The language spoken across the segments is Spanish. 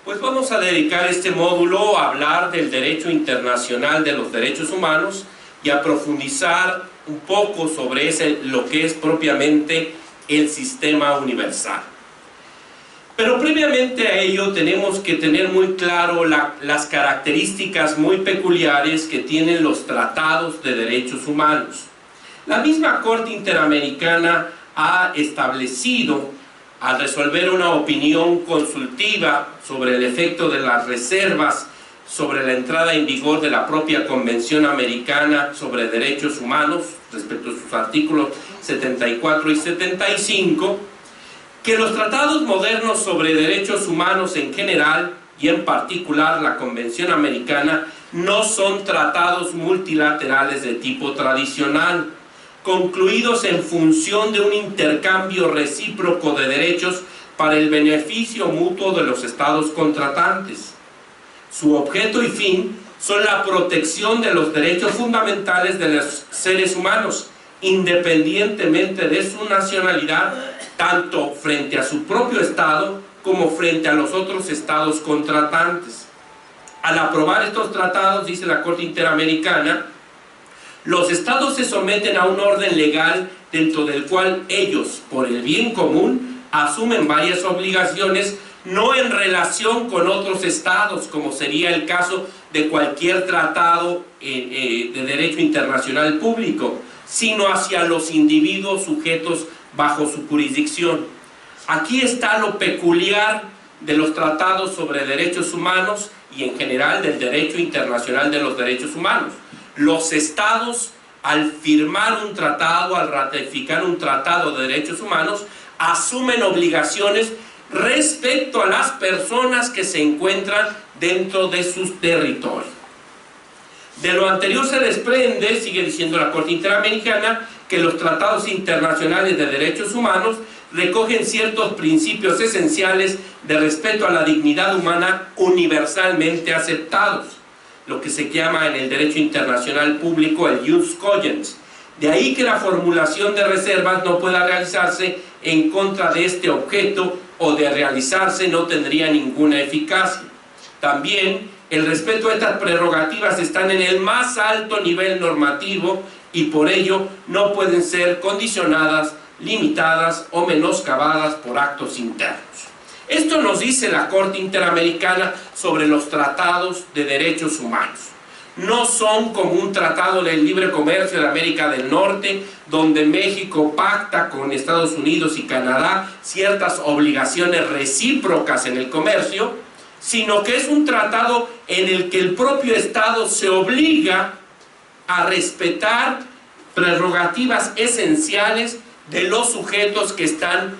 Pues vamos a dedicar este módulo a hablar del derecho internacional de los derechos humanos y a profundizar un poco sobre lo que es propiamente el sistema universal. Pero previamente a ello tenemos que tener muy claro las características muy peculiares que tienen los tratados de derechos humanos. La misma Corte Interamericana ha establecido, al resolver una opinión consultiva sobre el efecto de las reservas sobre la entrada en vigor de la propia Convención Americana sobre Derechos Humanos, respecto a sus artículos 74 y 75, que los tratados modernos sobre derechos humanos en general, y en particular la Convención Americana, no son tratados multilaterales de tipo tradicional, concluidos en función de un intercambio recíproco de derechos para el beneficio mutuo de los estados contratantes. Su objeto y fin son la protección de los derechos fundamentales de los seres humanos, independientemente de su nacionalidad, tanto frente a su propio estado como frente a los otros estados contratantes. Al aprobar estos tratados, dice la Corte Interamericana, los estados se someten a un orden legal dentro del cual ellos, por el bien común, asumen varias obligaciones, no en relación con otros estados, como sería el caso de cualquier tratado de derecho internacional público, sino hacia los individuos sujetos bajo su jurisdicción. Aquí está lo peculiar de los tratados sobre derechos humanos y en general del derecho internacional de los derechos humanos. Los estados, al firmar un tratado, al ratificar un tratado de derechos humanos, asumen obligaciones respecto a las personas que se encuentran dentro de sus territorios. De lo anterior se desprende, sigue diciendo la Corte Interamericana, que los tratados internacionales de derechos humanos recogen ciertos principios esenciales de respeto a la dignidad humana universalmente aceptados, lo que se llama en el derecho internacional público el jus cogens. De ahí que la formulación de reservas no pueda realizarse en contra de este objeto, o de realizarse no tendría ninguna eficacia. También el respeto a estas prerrogativas están en el más alto nivel normativo y por ello no pueden ser condicionadas, limitadas o menoscabadas por actos internos. Esto nos dice la Corte Interamericana sobre los tratados de derechos humanos. No son como un tratado de libre comercio de América del Norte, donde México pacta con Estados Unidos y Canadá ciertas obligaciones recíprocas en el comercio, sino que es un tratado en el que el propio Estado se obliga a respetar prerrogativas esenciales de los sujetos que están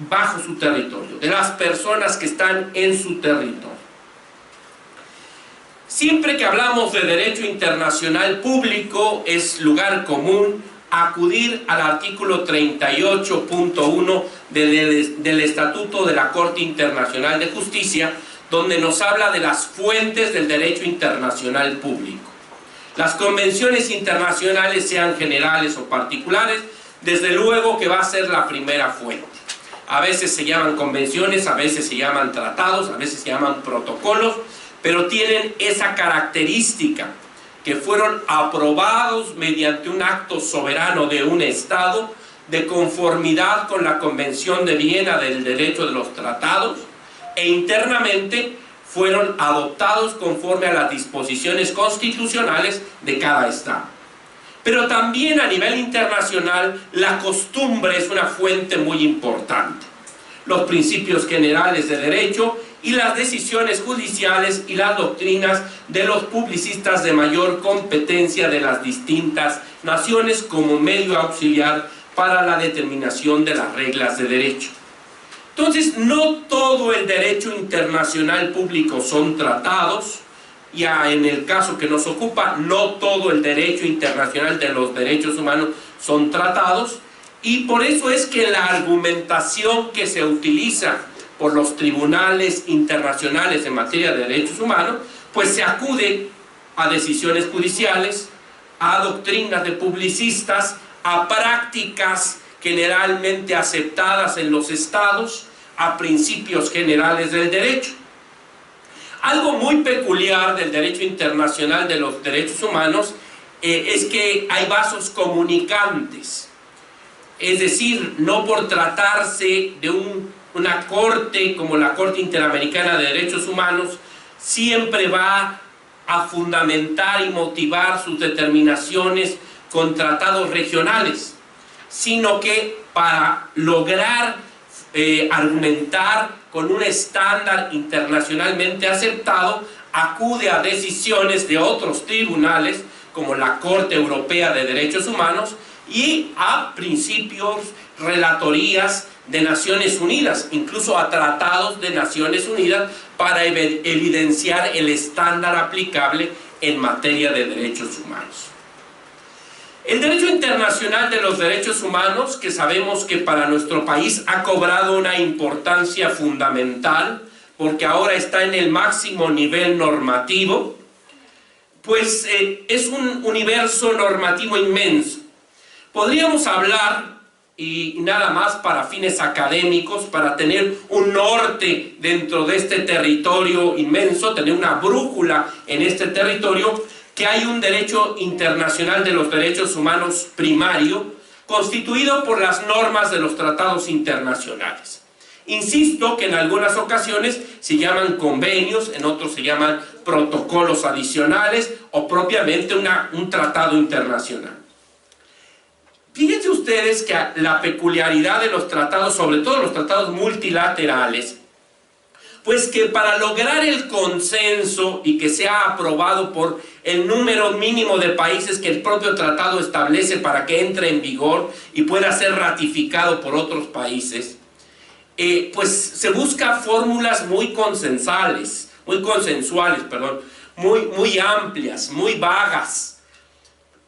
bajo su territorio, de las personas que están en su territorio. Siempre que hablamos de derecho internacional público, es lugar común acudir al artículo 38.1 del Estatuto de la Corte Internacional de Justicia, donde nos habla de las fuentes del derecho internacional público. Las convenciones internacionales, sean generales o particulares, desde luego que va a ser la primera fuente. A veces se llaman convenciones, a veces se llaman tratados, a veces se llaman protocolos, pero tienen esa característica, que fueron aprobados mediante un acto soberano de un Estado, de conformidad con la Convención de Viena del Derecho de los Tratados, e internamente fueron adoptados conforme a las disposiciones constitucionales de cada Estado. Pero también a nivel internacional, la costumbre es una fuente muy importante. Los principios generales de derecho y las decisiones judiciales y las doctrinas de los publicistas de mayor competencia de las distintas naciones como medio auxiliar para la determinación de las reglas de derecho. Entonces, no todo el derecho internacional público son tratados, ya en el caso que nos ocupa, no todo el derecho internacional de los derechos humanos son tratados, y por eso es que la argumentación que se utiliza por los tribunales internacionales en materia de derechos humanos, pues se acude a decisiones judiciales, a doctrinas de publicistas, a prácticas generalmente aceptadas en los estados, a principios generales del derecho. Algo muy peculiar del derecho internacional de los derechos humanos es que hay vasos comunicantes. Es decir, no por tratarse de una corte como la Corte Interamericana de Derechos Humanos, siempre va a fundamentar y motivar sus determinaciones con tratados regionales, sino que para lograr argumentar con un estándar internacionalmente aceptado, acude a decisiones de otros tribunales, como la Corte Europea de Derechos Humanos, y a principios, relatorías de Naciones Unidas, incluso a tratados de Naciones Unidas, para evidenciar el estándar aplicable en materia de derechos humanos. El derecho internacional de los derechos humanos, que sabemos que para nuestro país ha cobrado una importancia fundamental, porque ahora está en el máximo nivel normativo, pues es un universo normativo inmenso. Podríamos hablar, y nada más para fines académicos, para tener un norte dentro de este territorio inmenso, tener una brújula en este territorio, que hay un derecho internacional de los derechos humanos primario, constituido por las normas de los tratados internacionales. Insisto que en algunas ocasiones se llaman convenios, en otros se llaman protocolos adicionales o propiamente un tratado internacional. Fíjense ustedes que la peculiaridad de los tratados, sobre todo los tratados multilaterales, pues que para lograr el consenso y que sea aprobado por el número mínimo de países que el propio tratado establece para que entre en vigor y pueda ser ratificado por otros países, pues se busca fórmulas muy consensuales, muy amplias, muy vagas,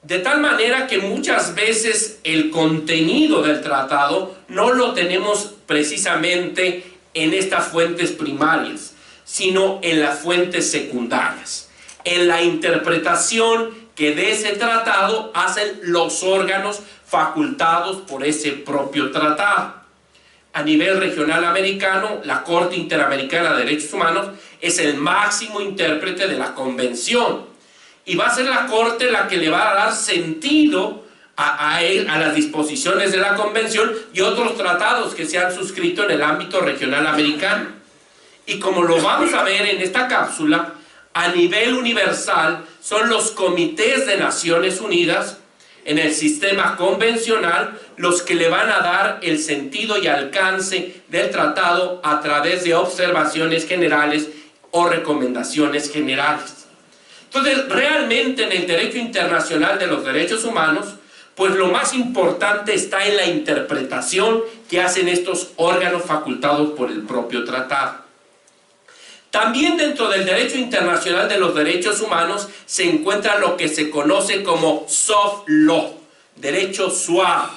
de tal manera que muchas veces el contenido del tratado no lo tenemos precisamente en estas fuentes primarias, sino en las fuentes secundarias, en la interpretación que de ese tratado hacen los órganos facultados por ese propio tratado. A nivel regional americano, la Corte Interamericana de Derechos Humanos es el máximo intérprete de la Convención, y va a ser la Corte la que le va a dar sentido a las disposiciones de la Convención y otros tratados que se han suscrito en el ámbito regional americano. Y como lo vamos a ver en esta cápsula, a nivel universal son los comités de Naciones Unidas en el sistema convencional los que le van a dar el sentido y alcance del tratado a través de observaciones generales o recomendaciones generales. Entonces, realmente en el derecho internacional de los derechos humanos, pues lo más importante está en la interpretación que hacen estos órganos facultados por el propio tratado. También dentro del derecho internacional de los derechos humanos se encuentra lo que se conoce como soft law, derecho suave,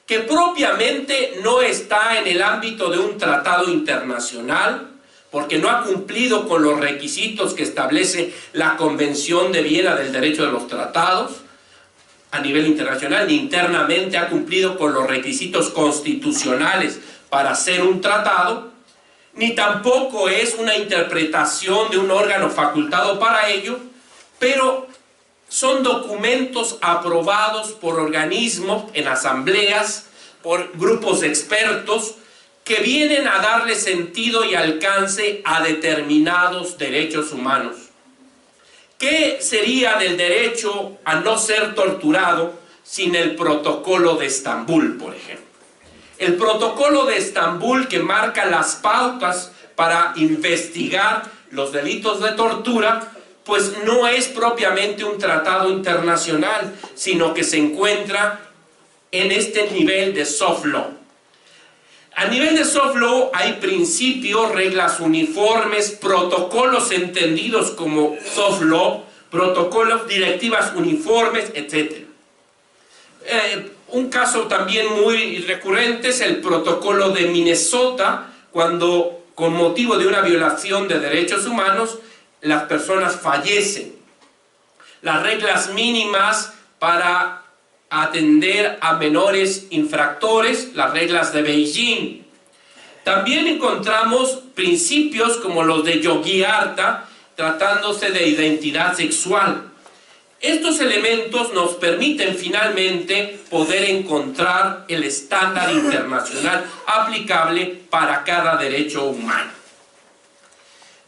que propiamente no está en el ámbito de un tratado internacional, porque no ha cumplido con los requisitos que establece la Convención de Viena del Derecho de los Tratados a nivel internacional, ni internamente ha cumplido con los requisitos constitucionales para ser un tratado, ni tampoco es una interpretación de un órgano facultado para ello, pero son documentos aprobados por organismos en asambleas, por grupos de expertos, que vienen a darle sentido y alcance a determinados derechos humanos. ¿Qué sería del derecho a no ser torturado sin el Protocolo de Estambul, por ejemplo? El Protocolo de Estambul, que marca las pautas para investigar los delitos de tortura, pues no es propiamente un tratado internacional, sino que se encuentra en este nivel de soft law. A nivel de soft law hay principios, reglas uniformes, protocolos entendidos como soft law, protocolos, directivas uniformes, etc. Un caso también muy recurrente es el protocolo de Minnesota, cuando con motivo de una violación de derechos humanos las personas fallecen. Las reglas mínimas para atender a menores infractores, las reglas de Beijing. También encontramos principios como los de Yogyakarta, tratándose de identidad sexual. Estos elementos nos permiten finalmente poder encontrar el estándar internacional aplicable para cada derecho humano.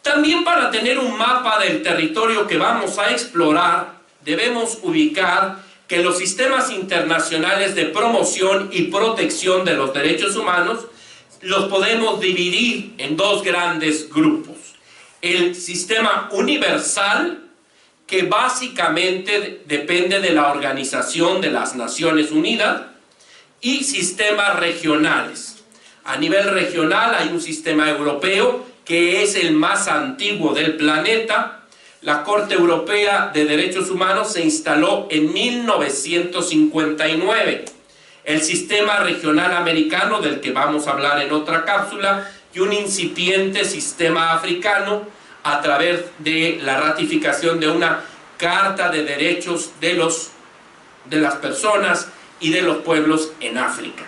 También, para tener un mapa del territorio que vamos a explorar, debemos ubicar que los sistemas internacionales de promoción y protección de los derechos humanos los podemos dividir en dos grandes grupos. El sistema universal, que básicamente depende de la Organización de las Naciones Unidas, y sistemas regionales. A nivel regional hay un sistema europeo que es el más antiguo del planeta. La Corte Europea de Derechos Humanos se instaló en 1959. El sistema regional americano, del que vamos a hablar en otra cápsula, y un incipiente sistema africano a través de la ratificación de una Carta de Derechos de las personas y de los pueblos en África.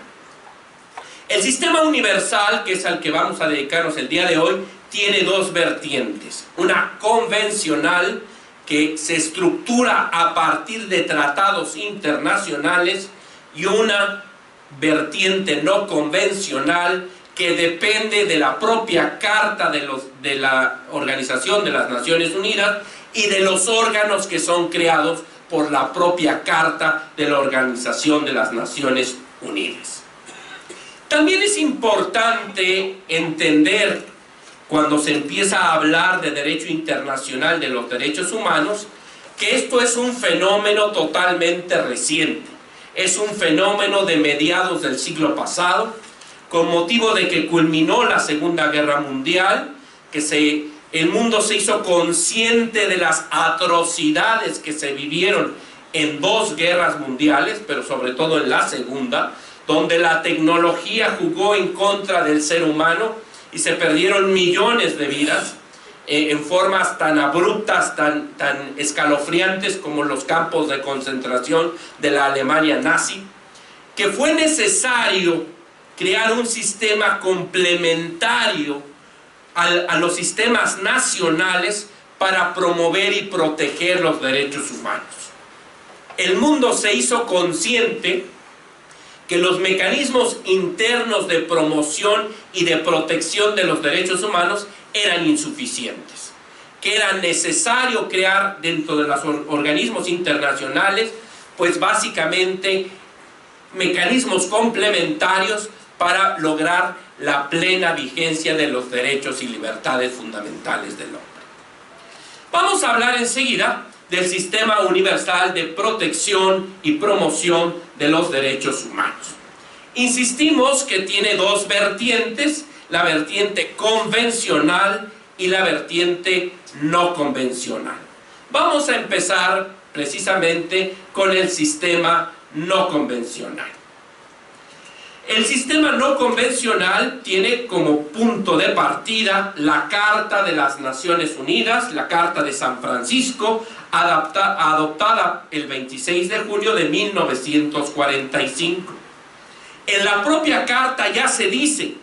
El sistema universal, que es al que vamos a dedicarnos el día de hoy, tiene dos vertientes. Una convencional, que se estructura a partir de tratados internacionales, y una vertiente no convencional, que depende de la propia Carta de la Organización de las Naciones Unidas y de los órganos que son creados por la propia Carta de la Organización de las Naciones Unidas. También es importante entender, cuando se empieza a hablar de derecho internacional de los derechos humanos, que esto es un fenómeno totalmente reciente. Es un fenómeno de mediados del siglo pasado, con motivo de que culminó la Segunda Guerra Mundial, que el mundo se hizo consciente de las atrocidades que se vivieron en dos guerras mundiales, pero sobre todo en la segunda, donde la tecnología jugó en contra del ser humano y se perdieron millones de vidas en formas tan abruptas, tan escalofriantes como los campos de concentración de la Alemania nazi, que fue necesario crear un sistema complementario a los sistemas nacionales para promover y proteger los derechos humanos. El mundo se hizo consciente que los mecanismos internos de promoción y de protección de los derechos humanos eran insuficientes, que era necesario crear dentro de los organismos internacionales, pues básicamente mecanismos complementarios para lograr la plena vigencia de los derechos y libertades fundamentales del hombre. Vamos a hablar enseguida del Sistema Universal de Protección y Promoción de los Derechos Humanos. Insistimos que tiene dos vertientes, la vertiente convencional y la vertiente no convencional. Vamos a empezar precisamente con el sistema no convencional. El sistema no convencional tiene como punto de partida la Carta de las Naciones Unidas, la Carta de San Francisco, adoptada el 26 de julio de 1945. En la propia Carta ya se dice: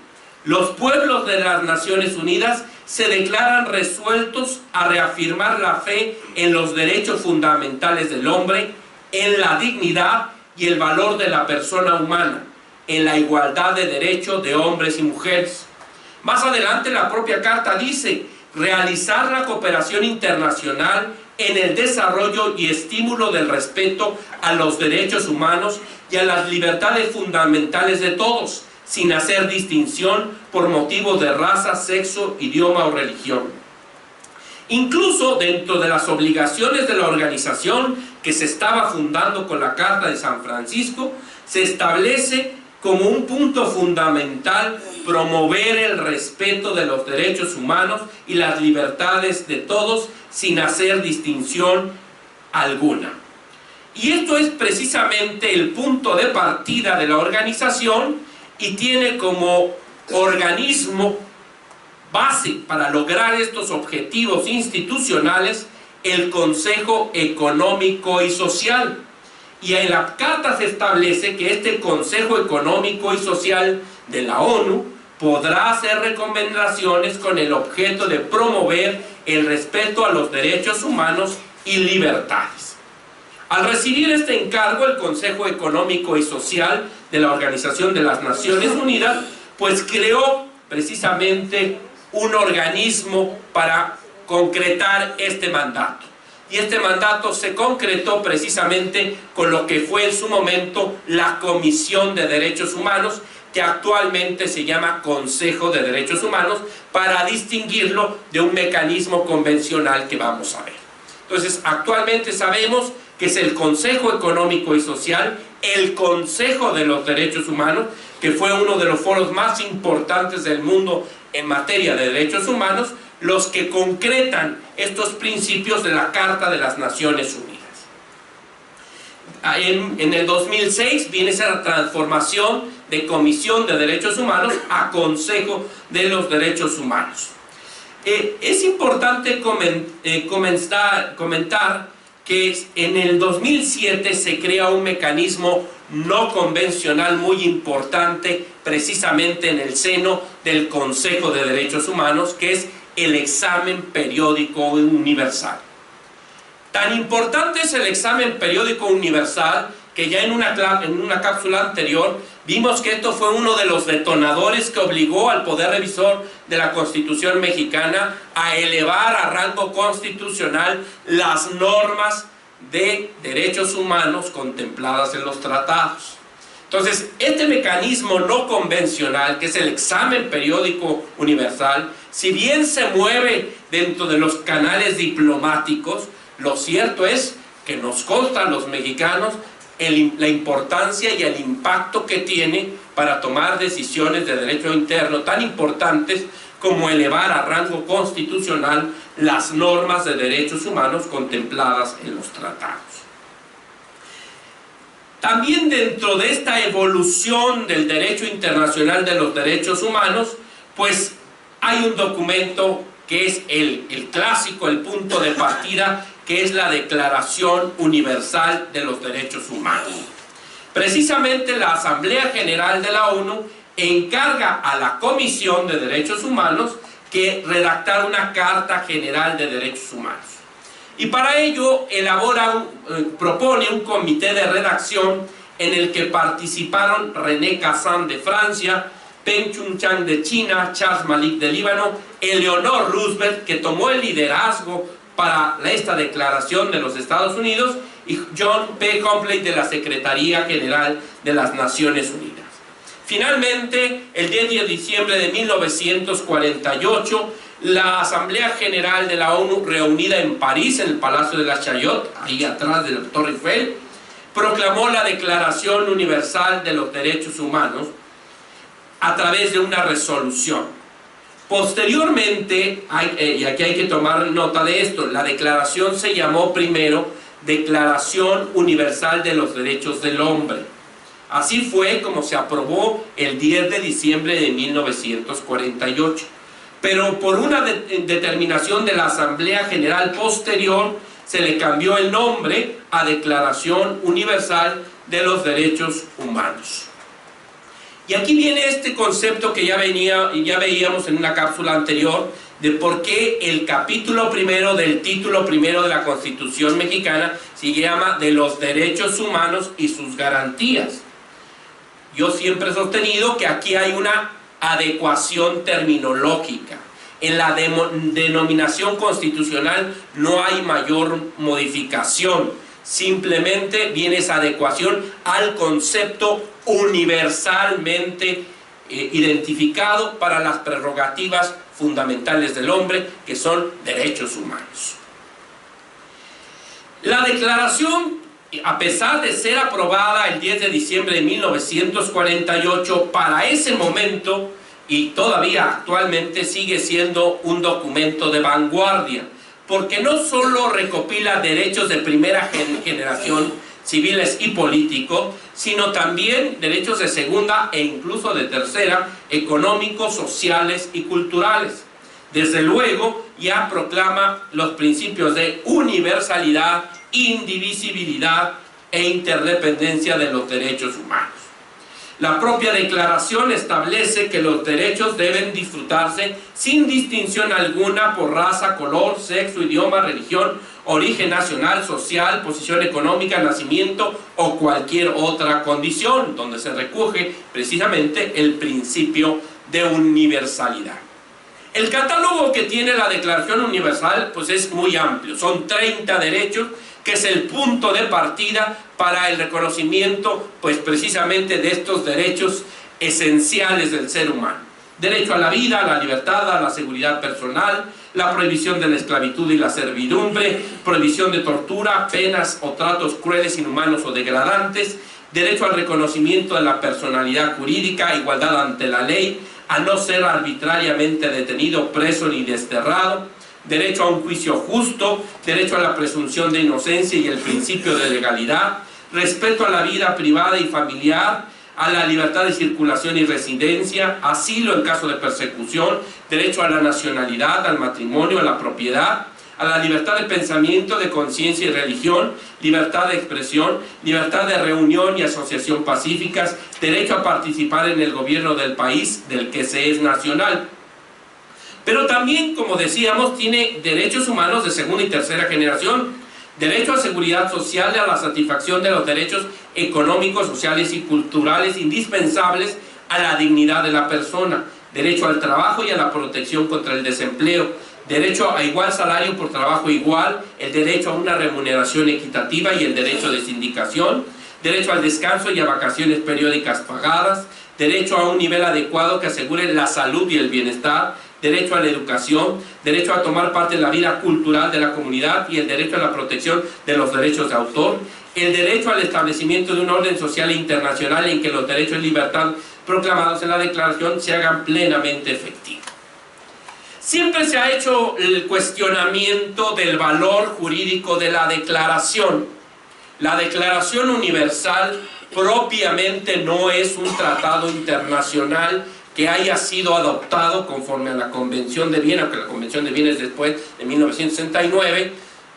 los pueblos de las Naciones Unidas se declaran resueltos a reafirmar la fe en los derechos fundamentales del hombre, en la dignidad y el valor de la persona humana, en la igualdad de derechos de hombres y mujeres. Más adelante la propia Carta dice: realizar la cooperación internacional en el desarrollo y estímulo del respeto a los derechos humanos y a las libertades fundamentales de todos, sin hacer distinción por motivos de raza, sexo, idioma o religión. Incluso dentro de las obligaciones de la organización que se estaba fundando con la Carta de San Francisco, se establece como un punto fundamental promover el respeto de los derechos humanos y las libertades de todos sin hacer distinción alguna. Y esto es precisamente el punto de partida de la organización, y tiene como organismo base para lograr estos objetivos institucionales el Consejo Económico y Social. Y en la Carta se establece que este Consejo Económico y Social de la ONU podrá hacer recomendaciones con el objeto de promover el respeto a los derechos humanos y libertades. Al recibir este encargo, el Consejo Económico y Social de la Organización de las Naciones Unidas, pues creó precisamente un organismo para concretar este mandato. Y este mandato se concretó precisamente con lo que fue en su momento la Comisión de Derechos Humanos, que actualmente se llama Consejo de Derechos Humanos, para distinguirlo de un mecanismo convencional que vamos a ver. Entonces, actualmente sabemos que es el Consejo Económico y Social, el Consejo de los Derechos Humanos, que fue uno de los foros más importantes del mundo en materia de derechos humanos, los que concretan estos principios de la Carta de las Naciones Unidas. En el 2006 viene esa transformación de Comisión de Derechos Humanos a Consejo de los Derechos Humanos. Es importante comentar que en el 2007 se crea un mecanismo no convencional muy importante precisamente en el seno del Consejo de Derechos Humanos, que es el examen periódico universal. Tan importante es el examen periódico universal que ya en una cápsula anterior vimos que esto fue uno de los detonadores que obligó al Poder Revisor de la Constitución Mexicana a elevar a rango constitucional las normas de derechos humanos contempladas en los tratados. Entonces, este mecanismo no convencional, que es el examen periódico universal, si bien se mueve dentro de los canales diplomáticos, lo cierto es que nos consta a los mexicanos la importancia y el impacto que tiene para tomar decisiones de derecho interno tan importantes como elevar a rango constitucional las normas de derechos humanos contempladas en los tratados. También dentro de esta evolución del derecho internacional de los derechos humanos, pues hay un documento que es el clásico, el punto de partida, que es la Declaración Universal de los Derechos Humanos. Precisamente la Asamblea General de la ONU encarga a la Comisión de Derechos Humanos que redactar una Carta General de Derechos Humanos. Y para ello propone un comité de redacción en el que participaron René Cassin de Francia, Peng Chun-chang de China, Charles Malik de Líbano, Eleanor Roosevelt, que tomó el liderazgo para esta declaración de los Estados Unidos, y John P. Copley de la Secretaría General de las Naciones Unidas. Finalmente, el 10 de diciembre de 1948, la Asamblea General de la ONU, reunida en París, en el Palacio de la Chaillot, ahí atrás de la Torre Eiffel, proclamó la Declaración Universal de los Derechos Humanos a través de una resolución. Posteriormente, y aquí hay que tomar nota de esto, la declaración se llamó primero Declaración Universal de los Derechos del Hombre. Así fue como se aprobó el 10 de diciembre de 1948. Pero por una determinación de la Asamblea General posterior, se le cambió el nombre a Declaración Universal de los Derechos Humanos. Y aquí viene este concepto que ya veíamos en una cápsula anterior, de por qué el capítulo primero del título primero de la Constitución mexicana se llama de los derechos humanos y sus garantías. Yo siempre he sostenido que aquí hay una adecuación terminológica. En la denominación constitucional no hay mayor modificación, simplemente viene esa adecuación al concepto universalmente identificado para las prerrogativas fundamentales del hombre, que son derechos humanos. La declaración, a pesar de ser aprobada el 10 de diciembre de 1948, para ese momento y todavía actualmente sigue siendo un documento de vanguardia, porque no solo recopila derechos de primera generación, civiles y políticos, sino también derechos de segunda e incluso de tercera, económicos, sociales y culturales. Desde luego, ya proclama los principios de universalidad, indivisibilidad e interdependencia de los derechos humanos. La propia declaración establece que los derechos deben disfrutarse sin distinción alguna por raza, color, sexo, idioma, religión, origen nacional, social, posición económica, nacimiento o cualquier otra condición, donde se recoge precisamente el principio de universalidad. El catálogo que tiene la Declaración Universal pues es muy amplio, son 30 derechos, que es el punto de partida para el reconocimiento pues precisamente de estos derechos esenciales del ser humano. Derecho a la vida, a la libertad, a la seguridad personal, la prohibición de la esclavitud y la servidumbre, prohibición de tortura, penas o tratos crueles, inhumanos o degradantes, derecho al reconocimiento de la personalidad jurídica, igualdad ante la ley, a no ser arbitrariamente detenido, preso ni desterrado, derecho a un juicio justo, derecho a la presunción de inocencia y el principio de legalidad, respeto a la vida privada y familiar, a la libertad de circulación y residencia, asilo en caso de persecución, derecho a la nacionalidad, al matrimonio, a la propiedad, a la libertad de pensamiento, de conciencia y religión, libertad de expresión, libertad de reunión y asociación pacíficas, derecho a participar en el gobierno del país del que se es nacional. Pero también, como decíamos, tiene derechos humanos de segunda y tercera generación, derecho a seguridad social y a la satisfacción de los derechos económicos, sociales y culturales indispensables a la dignidad de la persona, derecho al trabajo y a la protección contra el desempleo, derecho a igual salario por trabajo igual, el derecho a una remuneración equitativa y el derecho de sindicación, derecho al descanso y a vacaciones periódicas pagadas, derecho a un nivel adecuado que asegure la salud y el bienestar, derecho a la educación, derecho a tomar parte en la vida cultural de la comunidad y el derecho a la protección de los derechos de autor, el derecho al establecimiento de un orden social internacional en que los derechos y libertad proclamados en la declaración se hagan plenamente efectivos. Siempre se ha hecho el cuestionamiento del valor jurídico de la declaración. La Declaración Universal propiamente no es un tratado internacional que haya sido adoptado conforme a la Convención de Viena, aunque la Convención de Viena es después de 1969,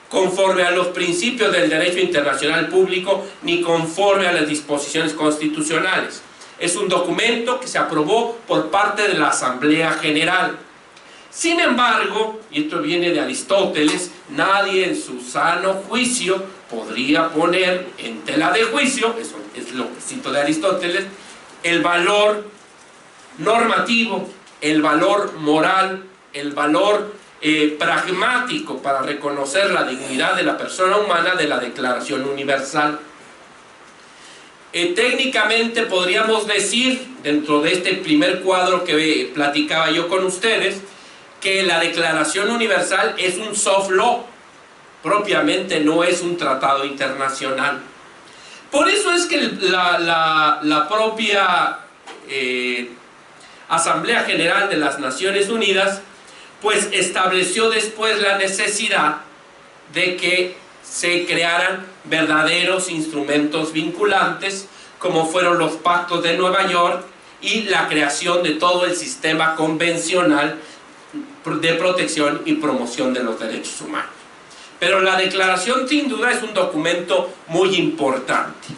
conforme a los principios del derecho internacional público, ni conforme a las disposiciones constitucionales. Es un documento que se aprobó por parte de la Asamblea General. Sin embargo, y esto viene de Aristóteles, nadie en su sano juicio podría poner en tela de juicio, eso es lo que cito de Aristóteles, el valor normativo, el valor moral, el valor pragmático para reconocer la dignidad de la persona humana de la Declaración Universal. Técnicamente podríamos decir, dentro de este primer cuadro que platicaba yo con ustedes, que la Declaración Universal es un soft law, propiamente no es un tratado internacional. Por eso es que la propia Asamblea General de las Naciones Unidas pues estableció después la necesidad de que se crearan verdaderos instrumentos vinculantes, como fueron los pactos de Nueva York y la creación de todo el sistema convencional de protección y promoción de los derechos humanos. Pero la declaración sin duda es un documento muy importante.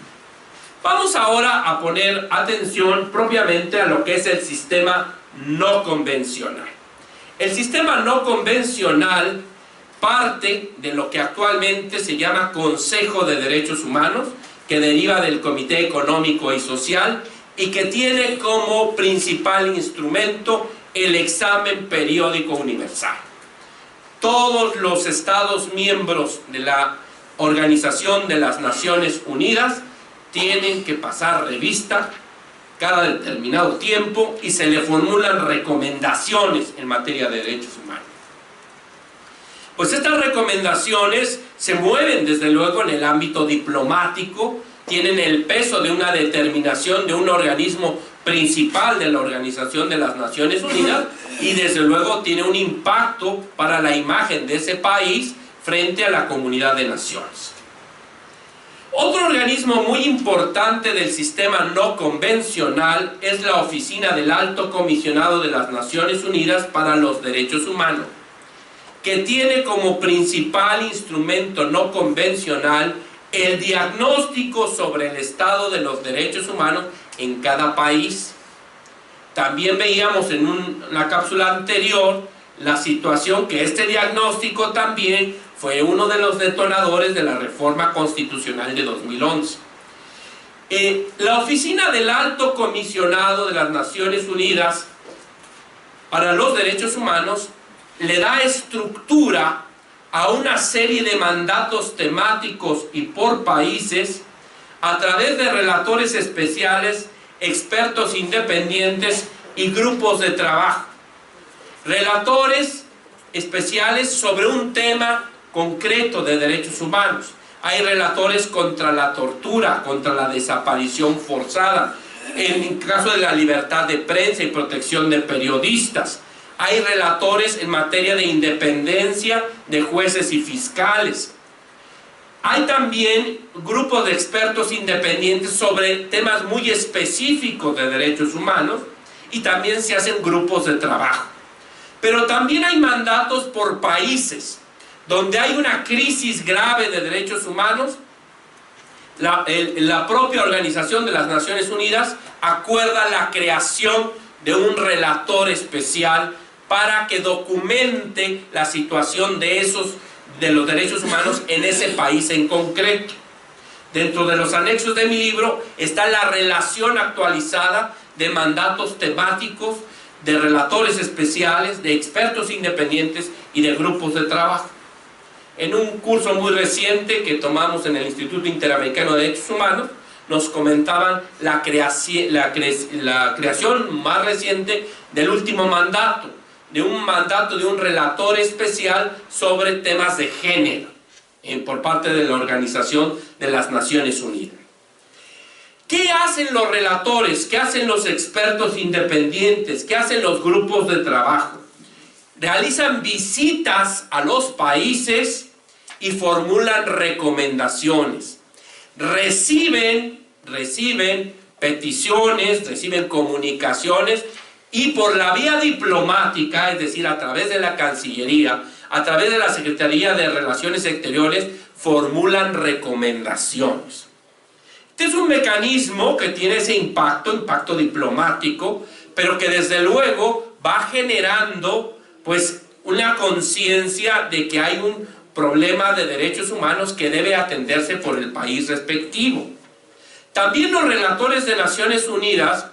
Vamos ahora a poner atención propiamente a lo que es el sistema no convencional. El sistema no convencional parte de lo que actualmente se llama Consejo de Derechos Humanos, que deriva del Comité Económico y Social y que tiene como principal instrumento el examen periódico universal. Todos los Estados miembros de la Organización de las Naciones Unidas tienen que pasar revista cada determinado tiempo y se le formulan recomendaciones en materia de derechos humanos. Pues estas recomendaciones se mueven desde luego en el ámbito diplomático, tienen el peso de una determinación de un organismo principal de la Organización de las Naciones Unidas y desde luego tiene un impacto para la imagen de ese país frente a la comunidad de naciones. Otro organismo muy importante del sistema no convencional es la Oficina del Alto Comisionado de las Naciones Unidas para los Derechos Humanos, que tiene como principal instrumento no convencional el diagnóstico sobre el estado de los derechos humanos en cada país. También veíamos en una cápsula anterior la situación que este diagnóstico también fue uno de los detonadores de la reforma constitucional de 2011. La Oficina del Alto Comisionado de las Naciones Unidas para los Derechos Humanos le da estructura a una serie de mandatos temáticos y por países a través de relatores especiales, expertos independientes y grupos de trabajo. Relatores especiales sobre un tema concreto de derechos humanos. Hay relatores contra la tortura, contra la desaparición forzada, en el caso de la libertad de prensa y protección de periodistas. Hay relatores en materia de independencia de jueces y fiscales. Hay también grupos de expertos independientes sobre temas muy específicos de derechos humanos y también se hacen grupos de trabajo. Pero también hay mandatos por países, donde hay una crisis grave de derechos humanos. La propia Organización de las Naciones Unidas acuerda la creación de un relator especial para que documente la situación de los derechos humanos en ese país en concreto. Dentro de los anexos de mi libro está la relación actualizada de mandatos temáticos, de relatores especiales, de expertos independientes y de grupos de trabajo. En un curso muy reciente que tomamos en el Instituto Interamericano de Derechos Humanos, nos comentaban la creación más reciente del último mandato, de un relator especial sobre temas de género, por parte de la Organización de las Naciones Unidas. ¿Qué hacen los relatores? ¿Qué hacen los expertos independientes? ¿Qué hacen los grupos de trabajo? Realizan visitas a los países y formulan recomendaciones. Reciben peticiones, reciben comunicaciones y por la vía diplomática, es decir, a través de la Cancillería, a través de la Secretaría de Relaciones Exteriores, formulan recomendaciones. Este es un mecanismo que tiene ese impacto diplomático, pero que desde luego va generando pues una conciencia de que hay un problema de derechos humanos que debe atenderse por el país respectivo. También los relatores de Naciones Unidas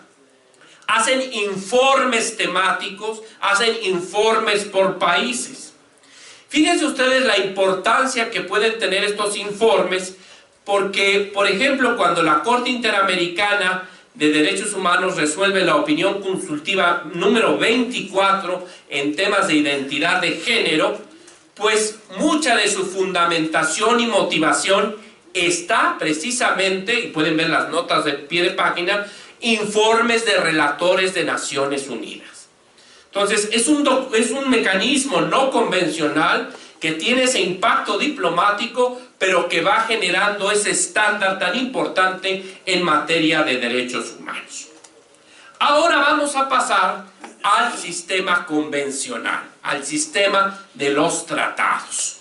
hacen informes temáticos, hacen informes por países. Fíjense ustedes la importancia que pueden tener estos informes, porque, por ejemplo, cuando la Corte Interamericana de Derechos Humanos resuelve la opinión consultiva número 24 en temas de identidad de género, pues mucha de su fundamentación y motivación está precisamente, y pueden ver las notas de pie de página, informes de relatores de Naciones Unidas. Entonces, es un mecanismo no convencional que tiene ese impacto diplomático, pero que va generando ese estándar tan importante en materia de derechos humanos. Ahora vamos a pasar al sistema convencional, al sistema de los tratados.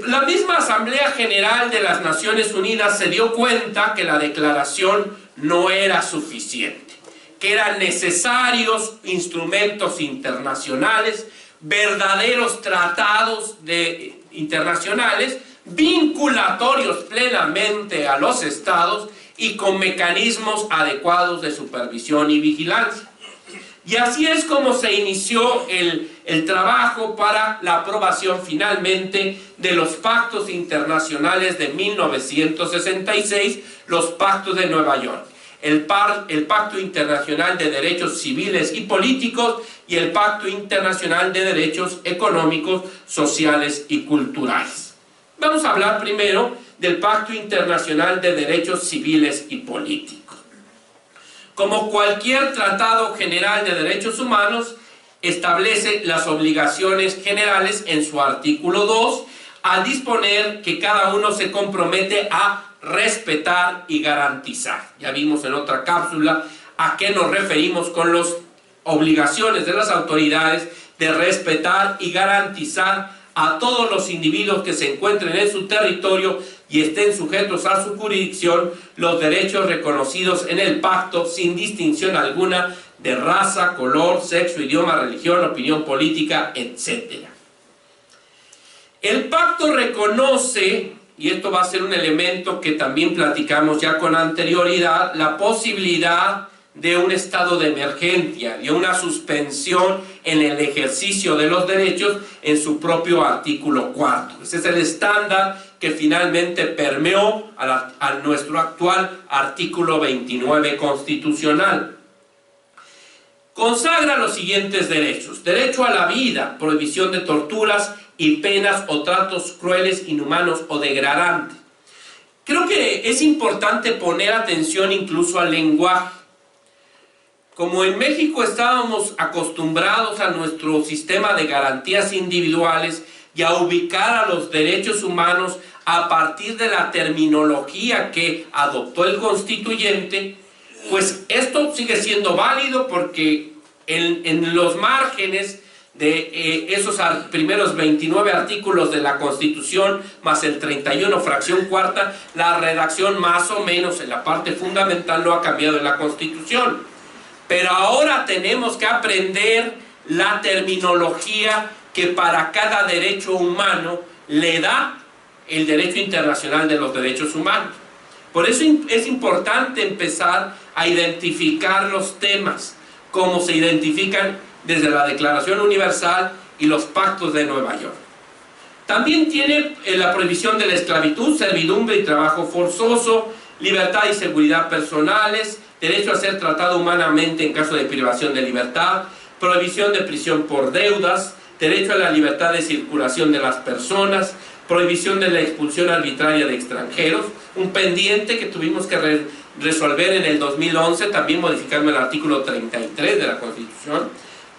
La misma Asamblea General de las Naciones Unidas se dio cuenta que la declaración no era suficiente, que eran necesarios instrumentos internacionales, verdaderos tratados internacionales, vinculatorios plenamente a los estados y con mecanismos adecuados de supervisión y vigilancia. Y así es como se inició el trabajo para la aprobación finalmente de los pactos internacionales de 1966, los pactos de Nueva York. El Pacto Internacional de Derechos Civiles y Políticos y el Pacto Internacional de Derechos Económicos, Sociales y Culturales. Vamos a hablar primero del Pacto Internacional de Derechos Civiles y Políticos. Como cualquier tratado general de derechos humanos, establece las obligaciones generales en su artículo 2, al disponer que cada uno se compromete a respetar y garantizar. Ya vimos en otra cápsula a qué nos referimos con las obligaciones de las autoridades de respetar y garantizar a todos los individuos que se encuentren en su territorio y estén sujetos a su jurisdicción los derechos reconocidos en el pacto sin distinción alguna de raza, color, sexo, idioma, religión, opinión política, etc. El pacto reconoce, y esto va a ser un elemento que también platicamos ya con anterioridad, la posibilidad de un estado de emergencia, de una suspensión en el ejercicio de los derechos en su propio artículo 4. Ese es el estándar que finalmente permeó a nuestro actual artículo 29 constitucional. Consagra los siguientes derechos: derecho a la vida, prohibición de torturas y penas o tratos crueles, inhumanos o degradantes. Creo que es importante poner atención incluso al lenguaje. Como en México estábamos acostumbrados a nuestro sistema de garantías individuales y a ubicar a los derechos humanos a partir de la terminología que adoptó el constituyente, pues esto sigue siendo válido porque en los márgenes de esos primeros 29 artículos de la Constitución, más el 31 fracción cuarta, la redacción más o menos en la parte fundamental no ha cambiado en la Constitución. Pero ahora tenemos que aprender la terminología que para cada derecho humano le da el derecho internacional de los derechos humanos. Por eso es importante empezar a identificar los temas, como se identifican desde la Declaración Universal y los pactos de Nueva York. También tiene la prohibición de la esclavitud, servidumbre y trabajo forzoso, libertad y seguridad personales, derecho a ser tratado humanamente en caso de privación de libertad, prohibición de prisión por deudas, derecho a la libertad de circulación de las personas, prohibición de la expulsión arbitraria de extranjeros, un pendiente que tuvimos que resolver en el 2011, también modificando el artículo 33 de la Constitución,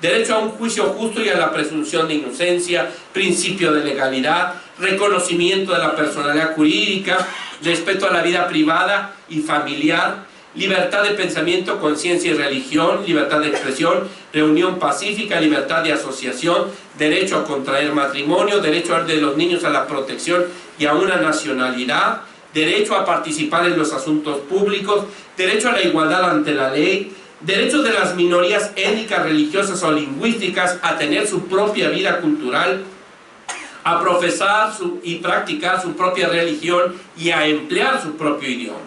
derecho a un juicio justo y a la presunción de inocencia, principio de legalidad, reconocimiento de la personalidad jurídica, respeto a la vida privada y familiar, libertad de pensamiento, conciencia y religión, libertad de expresión, reunión pacífica, libertad de asociación, derecho a contraer matrimonio, derecho de los niños a la protección y a una nacionalidad, derecho a participar en los asuntos públicos, derecho a la igualdad ante la ley, derecho de las minorías étnicas, religiosas o lingüísticas a tener su propia vida cultural, a profesar y practicar su propia religión y a emplear su propio idioma.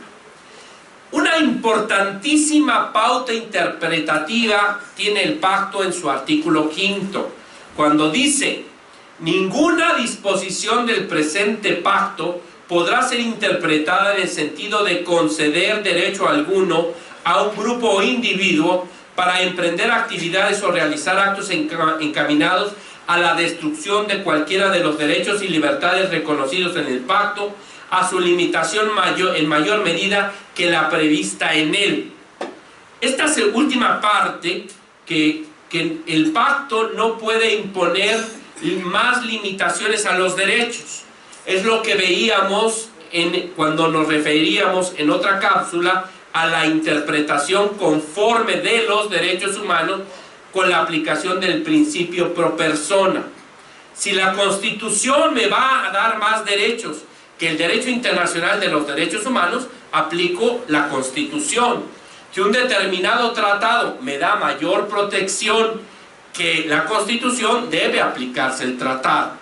Una importantísima pauta interpretativa tiene el pacto en su artículo 5, cuando dice: ninguna disposición del presente pacto podrá ser interpretada en el sentido de conceder derecho alguno a un grupo o individuo para emprender actividades o realizar actos encaminados a la destrucción de cualquiera de los derechos y libertades reconocidos en el pacto, a su limitación en mayor medida que la prevista en él. Esta es la última parte, que el pacto no puede imponer más limitaciones a los derechos. Es lo que veíamos cuando nos referíamos en otra cápsula a la interpretación conforme de los derechos humanos con la aplicación del principio pro persona. Si la Constitución me va a dar más derechos que el derecho internacional de los derechos humanos, aplico la Constitución. Si un determinado tratado me da mayor protección que la Constitución, debe aplicarse el tratado.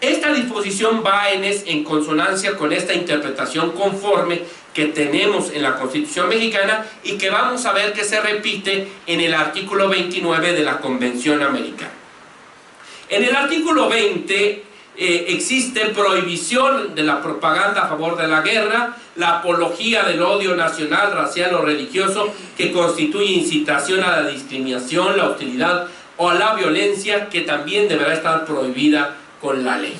Esta disposición va en consonancia con esta interpretación conforme que tenemos en la Constitución mexicana y que vamos a ver que se repite en el artículo 29 de la Convención Americana. En el artículo 20 existe prohibición de la propaganda a favor de la guerra, la apología del odio nacional, racial o religioso que constituye incitación a la discriminación, la hostilidad o a la violencia, que también deberá estar prohibida con la ley.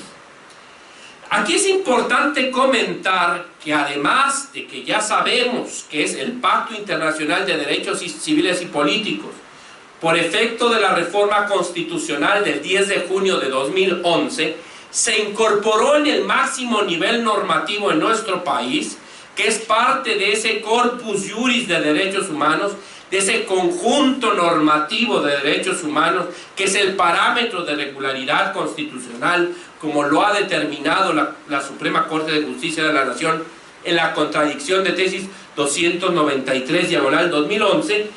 Aquí es importante comentar que además de que ya sabemos que es el Pacto Internacional de Derechos Civiles y Políticos, por efecto de la reforma constitucional del 10 de junio de 2011, se incorporó en el máximo nivel normativo en nuestro país, que es parte de ese corpus juris de derechos humanos, de ese conjunto normativo de derechos humanos que es el parámetro de regularidad constitucional, como lo ha determinado la Suprema Corte de Justicia de la Nación en la contradicción de tesis 293/2011,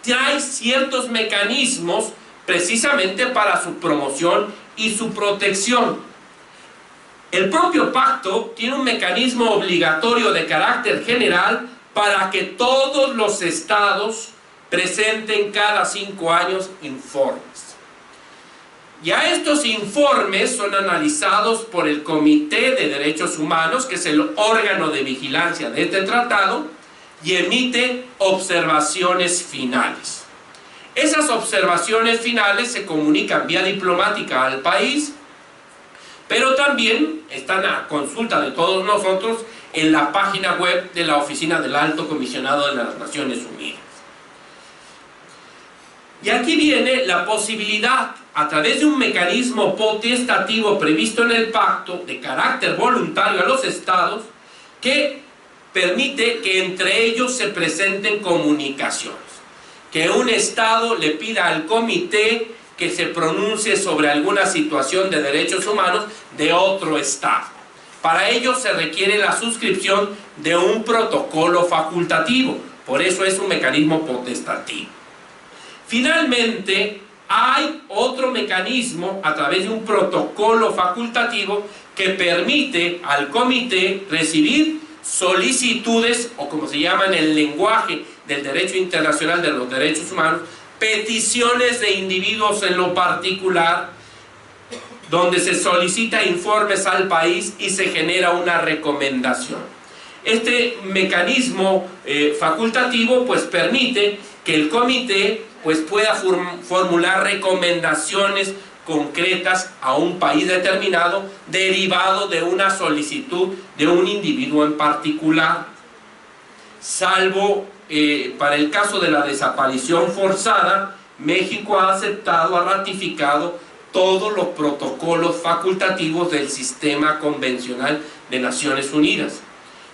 trae ciertos mecanismos precisamente para su promoción y su protección. El propio pacto tiene un mecanismo obligatorio de carácter general para que todos los estados presenten cada 5 años informes. Ya estos informes son analizados por el Comité de Derechos Humanos, que es el órgano de vigilancia de este tratado, y emite observaciones finales. Esas observaciones finales se comunican vía diplomática al país, pero también están a consulta de todos nosotros en la página web de la Oficina del Alto Comisionado de las Naciones Unidas. Y aquí viene la posibilidad, a través de un mecanismo potestativo previsto en el pacto, de carácter voluntario a los estados, que permite que entre ellos se presenten comunicaciones. Que un estado le pida al comité que se pronuncie sobre alguna situación de derechos humanos de otro estado. Para ello se requiere la suscripción de un protocolo facultativo, por eso es un mecanismo potestativo. Finalmente, hay otro mecanismo a través de un protocolo facultativo que permite al comité recibir solicitudes, o como se llama en el lenguaje del derecho internacional de los derechos humanos, peticiones de individuos en lo particular, donde se solicita informes al país y se genera una recomendación. Este mecanismo facultativo pues permite que el comité pues pueda formular recomendaciones concretas a un país determinado derivado de una solicitud de un individuo en particular, salvo para el caso de la desaparición forzada. México ha aceptado, ha ratificado todos los protocolos facultativos del sistema convencional de Naciones Unidas.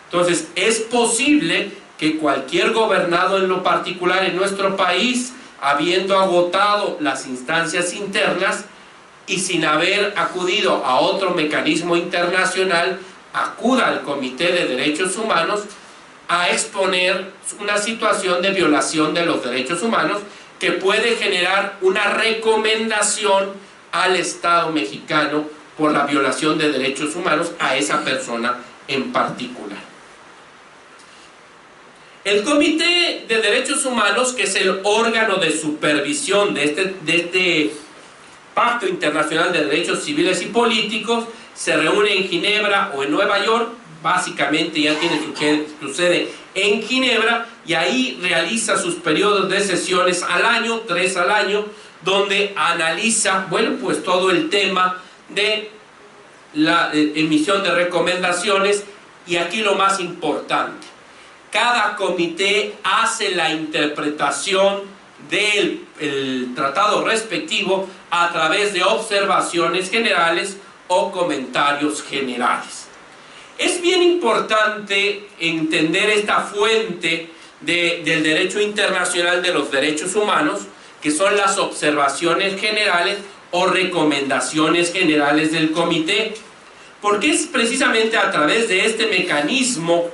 Entonces, es posible que cualquier gobernado en lo particular en nuestro país, habiendo agotado las instancias internas y sin haber acudido a otro mecanismo internacional, acuda al Comité de Derechos Humanos a exponer una situación de violación de los derechos humanos que puede generar una recomendación al Estado mexicano por la violación de derechos humanos a esa persona en particular. El Comité de Derechos Humanos, que es el órgano de supervisión de este Pacto Internacional de Derechos Civiles y Políticos, se reúne en Ginebra o en Nueva York. Básicamente ya tiene su sede en Ginebra, y ahí realiza sus periodos de sesiones al año, 3 al año, donde analiza, bueno, pues todo el tema de la emisión de recomendaciones. Y aquí lo más importante, cada comité hace la interpretación del tratado respectivo a través de observaciones generales o comentarios generales. Es bien importante entender esta fuente del derecho internacional de los derechos humanos, que son las observaciones generales o recomendaciones generales del comité, porque es precisamente a través de este mecanismo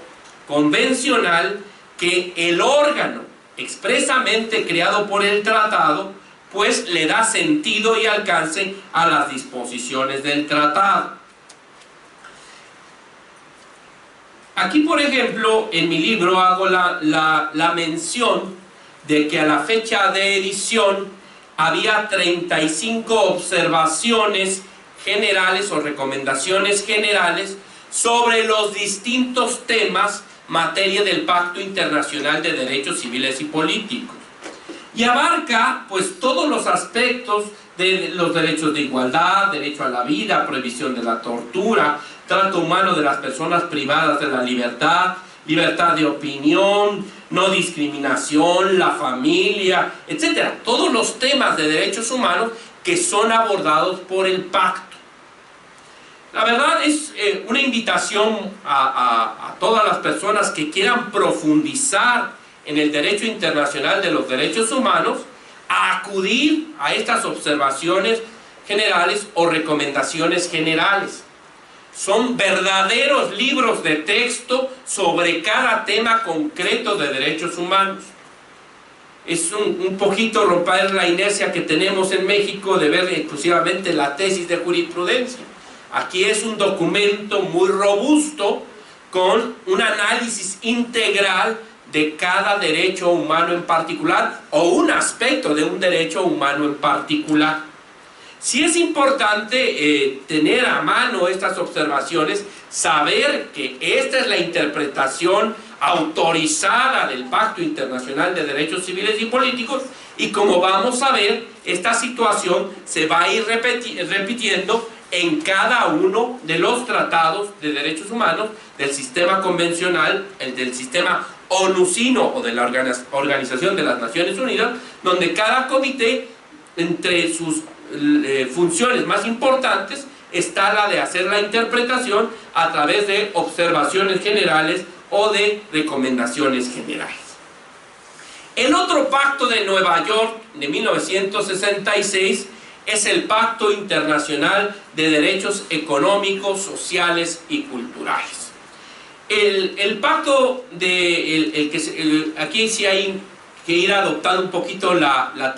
convencional que el órgano expresamente creado por el tratado pues le da sentido y alcance a las disposiciones del tratado. Aquí, por ejemplo, en mi libro hago la mención de que a la fecha de edición había 35 observaciones generales o recomendaciones generales sobre los distintos temas materia del Pacto Internacional de Derechos Civiles y Políticos. Y abarca pues todos los aspectos de los derechos de igualdad, derecho a la vida, prohibición de la tortura, trato humano de las personas privadas de la libertad, libertad de opinión, no discriminación, la familia, etc. Todos los temas de derechos humanos que son abordados por el pacto. La verdad es una invitación a todas las personas que quieran profundizar en el derecho internacional de los derechos humanos a acudir a estas observaciones generales o recomendaciones generales. Son verdaderos libros de texto sobre cada tema concreto de derechos humanos. Es un poquito romper la inercia que tenemos en México de ver exclusivamente la tesis de jurisprudencia. Aquí es un documento muy robusto con un análisis integral de cada derecho humano en particular o un aspecto de un derecho humano en particular. Sí es importante tener a mano estas observaciones, saber que esta es la interpretación autorizada del Pacto Internacional de Derechos Civiles y Políticos, y como vamos a ver, esta situación se va a ir repitiendo en cada uno de los tratados de derechos humanos del sistema convencional, el del sistema onusino o de la Organización de las Naciones Unidas, donde cada comité, entre sus funciones más importantes, está la de hacer la interpretación a través de observaciones generales o de recomendaciones generales. El otro pacto de Nueva York de 1966 es el Pacto Internacional de Derechos Económicos, Sociales y Culturales. El pacto aquí sí hay que ir adoptando un poquito la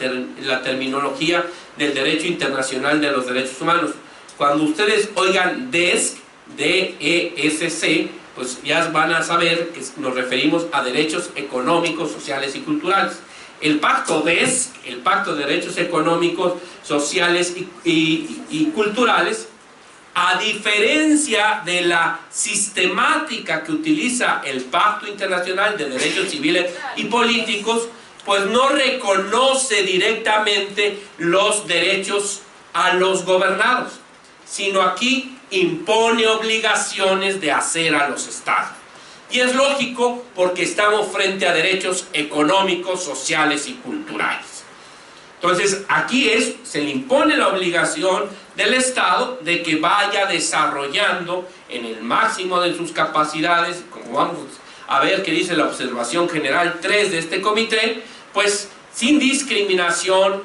terminología del derecho internacional de los derechos humanos. Cuando ustedes oigan DESC, D-E-S-C, pues ya van a saber que nos referimos a derechos económicos, sociales y culturales. El pacto DESC, el Pacto de Derechos Económicos, Sociales y Culturales, a diferencia de la sistemática que utiliza el Pacto Internacional de Derechos Civiles y Políticos, pues no reconoce directamente los derechos a los gobernados, sino aquí impone obligaciones de hacer a los estados. Y es lógico porque estamos frente a derechos económicos, sociales y culturales. Entonces aquí se le impone la obligación del Estado de que vaya desarrollando en el máximo de sus capacidades, como vamos a ver que dice la observación general 3 de este comité, pues sin discriminación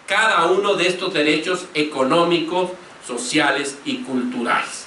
cada uno de estos derechos económicos, sociales y culturales.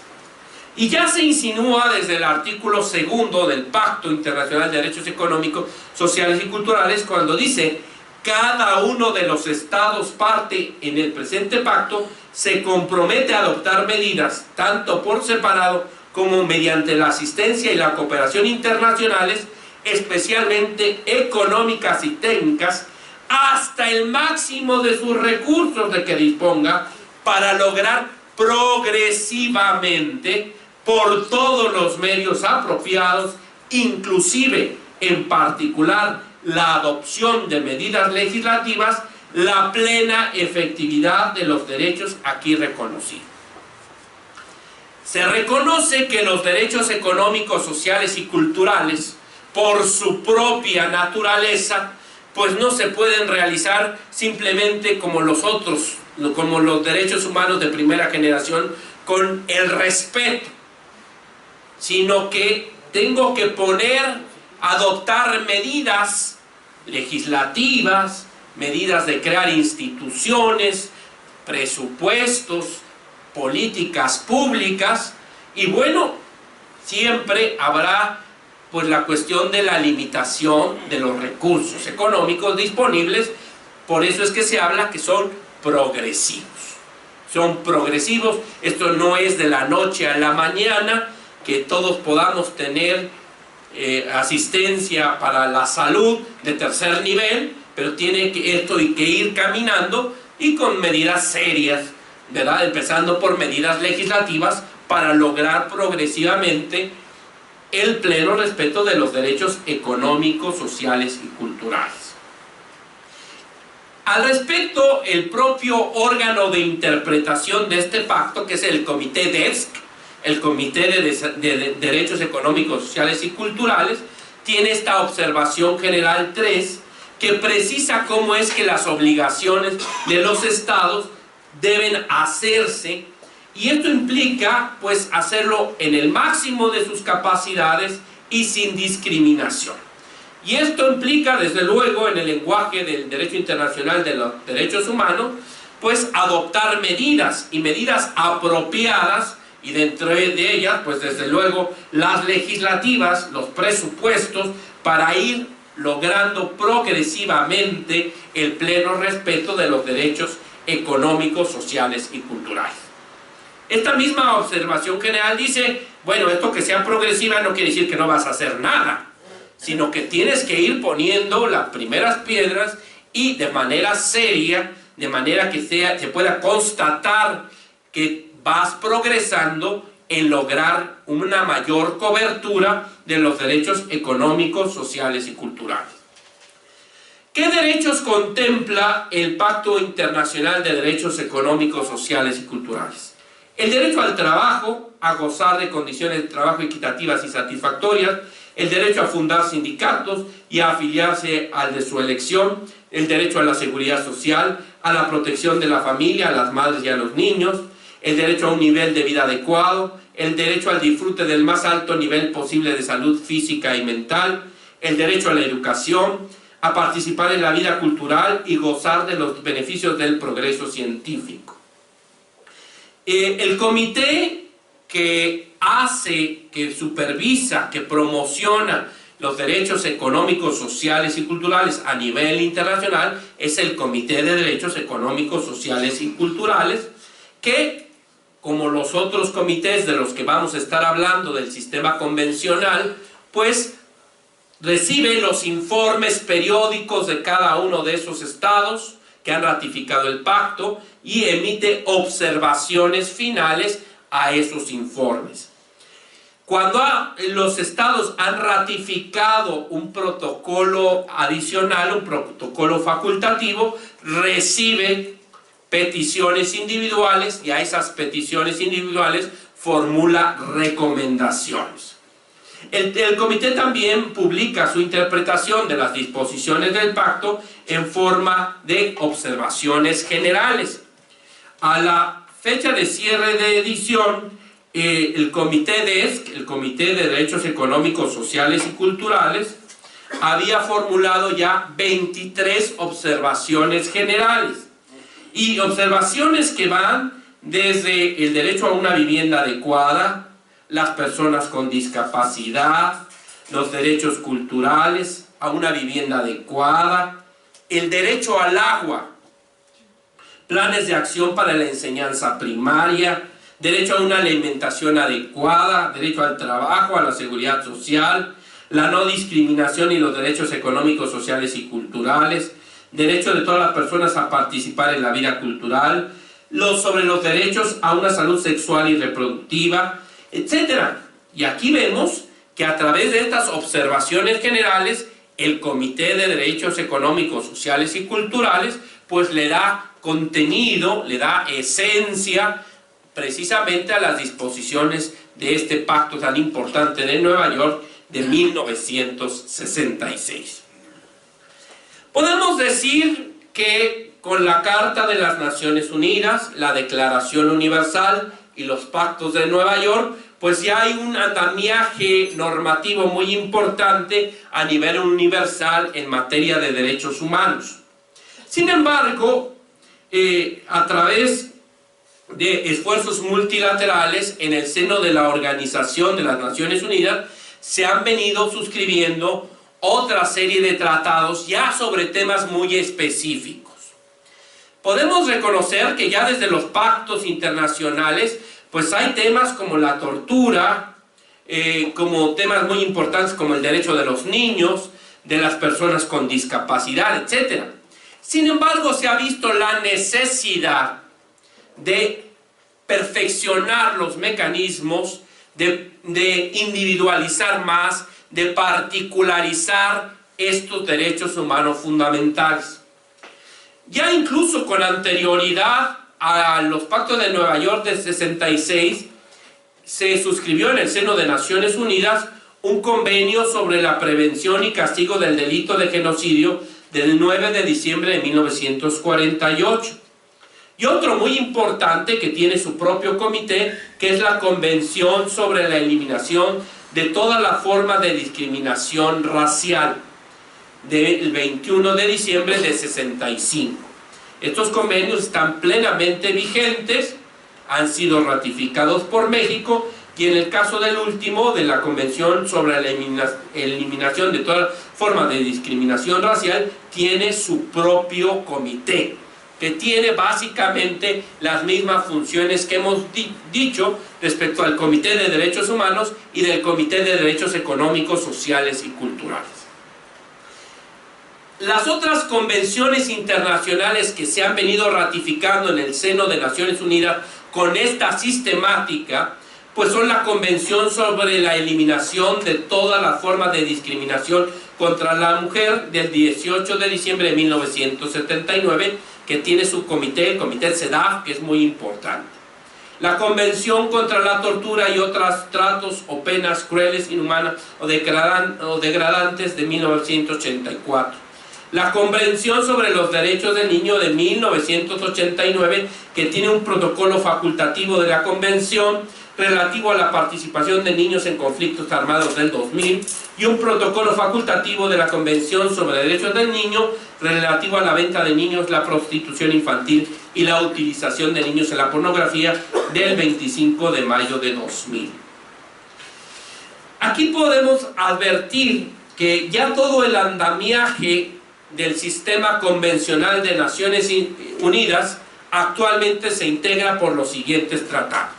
Y ya se insinúa desde el artículo 2 del Pacto Internacional de Derechos Económicos, Sociales y Culturales cuando dice: cada uno de los estados parte en el presente pacto se compromete a adoptar medidas, tanto por separado como mediante la asistencia y la cooperación internacionales, especialmente económicas y técnicas, hasta el máximo de sus recursos de que disponga, para lograr progresivamente, por todos los medios apropiados, inclusive en particular la adopción de medidas legislativas, la plena efectividad de los derechos aquí reconocidos. Se reconoce que los derechos económicos, sociales y culturales, por su propia naturaleza, pues no se pueden realizar simplemente como los otros, como los derechos humanos de primera generación, con el respeto, sino que tengo que adoptar medidas legislativas, medidas de crear instituciones, presupuestos, políticas públicas, y bueno, siempre habrá pues la cuestión de la limitación de los recursos económicos disponibles. Por eso es que se habla que son progresivos. Son progresivos, esto no es de la noche a la mañana, que todos podamos tener asistencia para la salud de tercer nivel, pero tiene que ir caminando y con medidas serias, ¿verdad? Empezando por medidas legislativas para lograr progresivamente el pleno respeto de los derechos económicos, sociales y culturales. Al respecto, el propio órgano de interpretación de este pacto, que es el Comité DESC, el Comité de Derechos Económicos, Sociales y Culturales, tiene esta observación general 3, que precisa cómo es que las obligaciones de los estados deben hacerse, y esto implica pues hacerlo en el máximo de sus capacidades y sin discriminación. Y esto implica, desde luego, en el lenguaje del derecho internacional de los derechos humanos, pues adoptar medidas, y medidas apropiadas, y dentro de ellas, pues desde luego, las legislativas, los presupuestos, para ir logrando progresivamente el pleno respeto de los derechos económicos, sociales y culturales. Esta misma observación general dice, bueno, esto que sea progresiva no quiere decir que no vas a hacer nada, sino que tienes que ir poniendo las primeras piedras y de manera seria, de manera que se pueda constatar que vas progresando en lograr una mayor cobertura de los derechos económicos, sociales y culturales. ¿Qué derechos contempla el Pacto Internacional de Derechos Económicos, Sociales y Culturales? El derecho al trabajo, a gozar de condiciones de trabajo equitativas y satisfactorias, el derecho a fundar sindicatos y a afiliarse al de su elección, el derecho a la seguridad social, a la protección de la familia, a las madres y a los niños, el derecho a un nivel de vida adecuado, el derecho al disfrute del más alto nivel posible de salud física y mental, el derecho a la educación, a participar en la vida cultural y gozar de los beneficios del progreso científico. El comité que hace, que supervisa, que promociona los derechos económicos, sociales y culturales a nivel internacional es el Comité de Derechos Económicos, Sociales y Culturales, que, como los otros comités de los que vamos a estar hablando del sistema convencional, pues recibe los informes periódicos de cada uno de esos estados que han ratificado el pacto y emite observaciones finales a esos informes. Cuando los estados han ratificado un protocolo adicional, un protocolo facultativo, recibe peticiones individuales y a esas peticiones individuales formula recomendaciones. El comité también publica su interpretación de las disposiciones del pacto en forma de observaciones generales. A la fecha de cierre de edición, el Comité DESC, el Comité de Derechos Económicos, Sociales y Culturales, había formulado ya 23 observaciones generales. Y observaciones que van desde el derecho a una vivienda adecuada, las personas con discapacidad, los derechos culturales, a una vivienda adecuada, el derecho al agua, planes de acción para la enseñanza primaria, derecho a una alimentación adecuada, derecho al trabajo, a la seguridad social, la no discriminación y los derechos económicos, sociales y culturales, derecho de todas las personas a participar en la vida cultural, sobre los derechos a una salud sexual y reproductiva, etc. Y aquí vemos que a través de estas observaciones generales, el Comité de Derechos Económicos, Sociales y Culturales, pues le da contenido, le da esencia precisamente a las disposiciones de este pacto tan importante de Nueva York de 1966. Podemos decir que con la Carta de las Naciones Unidas, la Declaración Universal y los pactos de Nueva York, pues ya hay un andamiaje normativo muy importante a nivel universal en materia de derechos humanos. Sin embargo, a través de esfuerzos multilaterales en el seno de la Organización de las Naciones Unidas, se han venido suscribiendo otra serie de tratados ya sobre temas muy específicos. Podemos reconocer que ya desde los pactos internacionales pues hay temas como la tortura, como temas muy importantes como el derecho de los niños, de las personas con discapacidad, etc. Sin embargo, se ha visto la necesidad de perfeccionar los mecanismos, de individualizar más, de particularizar estos derechos humanos fundamentales. Ya incluso con anterioridad a los pactos de Nueva York de 66, se suscribió en el seno de Naciones Unidas un convenio sobre la prevención y castigo del delito de genocidio del 9 de diciembre de 1948. Y otro muy importante que tiene su propio comité, que es la Convención sobre la Eliminación de toda la forma de discriminación racial. del 21 de diciembre de 65. Estos convenios están plenamente vigentes, han sido ratificados por México, y en el caso del último, de la Convención sobre la eliminación de toda forma de discriminación racial, tiene su propio comité, que tiene básicamente las mismas funciones que hemos dicho respecto al Comité de Derechos Humanos y del Comité de Derechos Económicos, Sociales y Culturales. Las otras convenciones internacionales que se han venido ratificando en el seno de Naciones Unidas con esta sistemática, pues son la Convención sobre la eliminación de todas las formas de discriminación contra la mujer del 18 de diciembre de 1979, que tiene su comité, el comité CEDAW, que es muy importante. La Convención contra la tortura y otros tratos o penas crueles, inhumanas o degradantes de 1984. La Convención sobre los Derechos del Niño de 1989, que tiene un protocolo facultativo de la Convención relativo a la participación de niños en conflictos armados del 2000, y un protocolo facultativo de la Convención sobre Derechos del Niño relativo a la venta de niños, la prostitución infantil y la utilización de niños en la pornografía del 25 de mayo de 2000. Aquí podemos advertir que ya todo el andamiaje del sistema convencional de Naciones Unidas actualmente se integra por los siguientes tratados.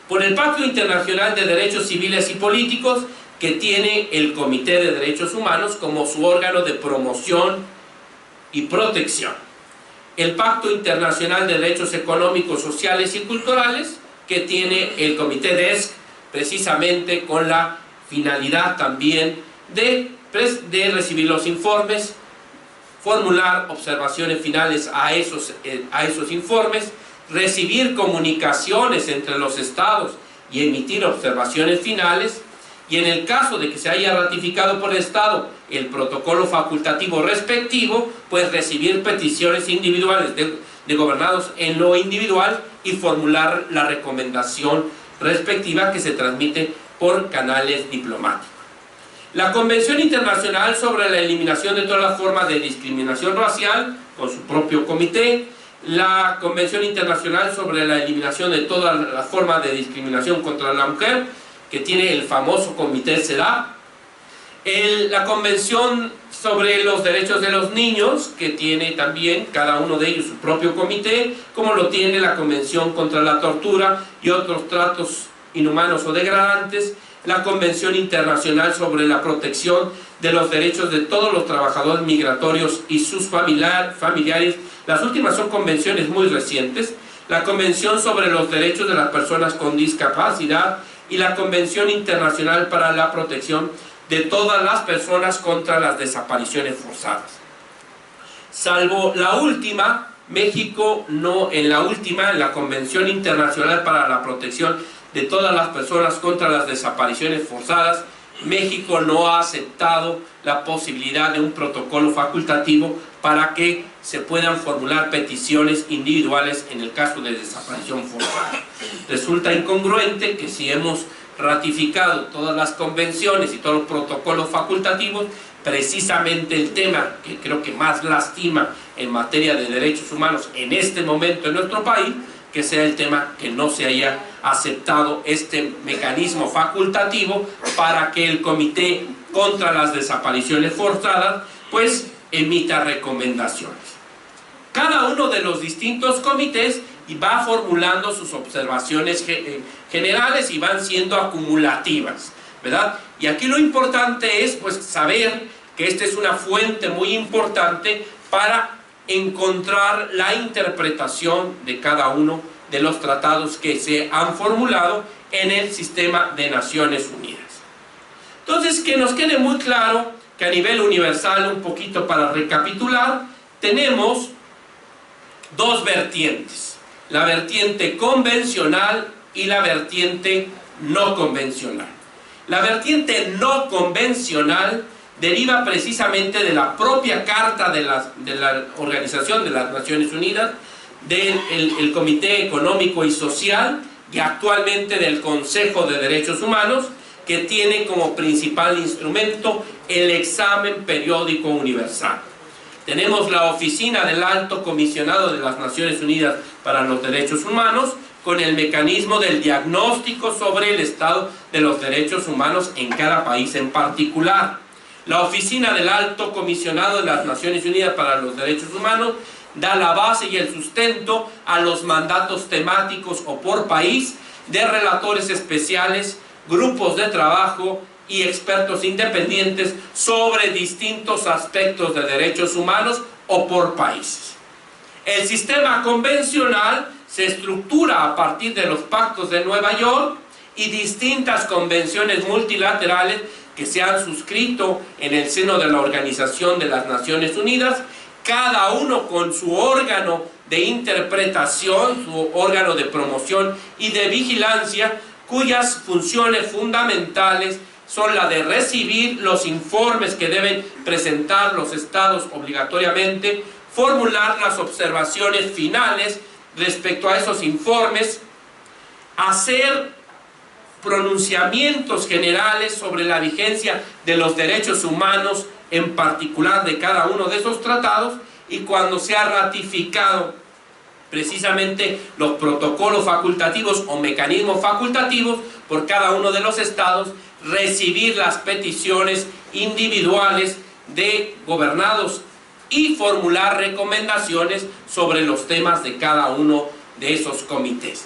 Por el Pacto Internacional de Derechos Civiles y Políticos, que tiene el Comité de Derechos Humanos como su órgano de promoción y protección. El Pacto Internacional de Derechos Económicos, Sociales y Culturales, que tiene el Comité DESC, precisamente con la finalidad también de recibir los informes, formular observaciones finales a esos informes, recibir comunicaciones entre los estados y emitir observaciones finales, y en el caso de que se haya ratificado por el estado el protocolo facultativo respectivo, pues recibir peticiones individuales de gobernados en lo individual y formular la recomendación respectiva que se transmite por canales diplomáticos. La Convención Internacional sobre la Eliminación de todas las formas de discriminación racial, con su propio comité. La Convención Internacional sobre la Eliminación de todas las formas de discriminación contra la mujer, que tiene el famoso comité CEDAW. La Convención sobre los Derechos de los Niños, que tiene también cada uno de ellos su propio comité, como lo tiene la Convención contra la Tortura y otros tratos inhumanos o degradantes. La Convención Internacional sobre la Protección de los Derechos de todos los trabajadores migratorios y sus familiares. Las últimas son convenciones muy recientes. La Convención sobre los Derechos de las Personas con Discapacidad y la Convención Internacional para la Protección de todas las personas contra las desapariciones forzadas. Salvo la última, México no, en la Convención Internacional para la Protección de todas las personas contra las desapariciones forzadas, México no ha aceptado la posibilidad de un protocolo facultativo para que se puedan formular peticiones individuales en el caso de desaparición forzada. Resulta incongruente que si hemos ratificado todas las convenciones y todos los protocolos facultativos, precisamente el tema que creo que más lastima en materia de derechos humanos en este momento en nuestro país, que sea el tema que no se haya aceptado este mecanismo facultativo para que el Comité contra las Desapariciones Forzadas pues emita recomendaciones. Cada uno de los distintos comités va formulando sus observaciones generales y van siendo acumulativas, ¿verdad? Y aquí lo importante es pues saber que esta es una fuente muy importante para encontrar la interpretación de cada uno de los tratados que se han formulado en el sistema de Naciones Unidas. Entonces, que nos quede muy claro que a nivel universal, un poquito para recapitular, tenemos dos vertientes: la vertiente convencional y la vertiente no convencional. La vertiente no convencional deriva precisamente de la propia Carta de la Organización de las Naciones Unidas, del Comité Económico y Social y actualmente del Consejo de Derechos Humanos, que tiene como principal instrumento el examen periódico universal. Tenemos la Oficina del Alto Comisionado de las Naciones Unidas para los Derechos Humanos, con el mecanismo del diagnóstico sobre el estado de los derechos humanos en cada país en particular. La Oficina del Alto Comisionado de las Naciones Unidas para los Derechos Humanos da la base y el sustento a los mandatos temáticos o por país de relatores especiales, grupos de trabajo y expertos independientes sobre distintos aspectos de derechos humanos o por países. El sistema convencional se estructura a partir de los pactos de Nueva York y distintas convenciones multilaterales que se han suscrito en el seno de la Organización de las Naciones Unidas, cada uno con su órgano de interpretación, su órgano de promoción y de vigilancia, cuyas funciones fundamentales son la de recibir los informes que deben presentar los estados obligatoriamente, formular las observaciones finales respecto a esos informes, hacer pronunciamientos generales sobre la vigencia de los derechos humanos, en particular de cada uno de esos tratados, y cuando se ha ratificado precisamente los protocolos facultativos o mecanismos facultativos por cada uno de los estados, recibir las peticiones individuales de gobernados y formular recomendaciones sobre los temas de cada uno de esos comités.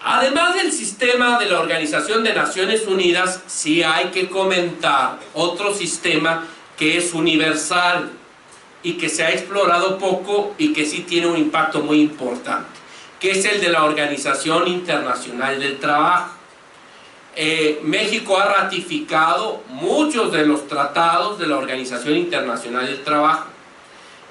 Además del sistema de la Organización de Naciones Unidas, sí hay que comentar otro sistema que es universal y que se ha explorado poco y que sí tiene un impacto muy importante, que es el de la Organización Internacional del Trabajo. México ha ratificado muchos de los tratados de la Organización Internacional del Trabajo,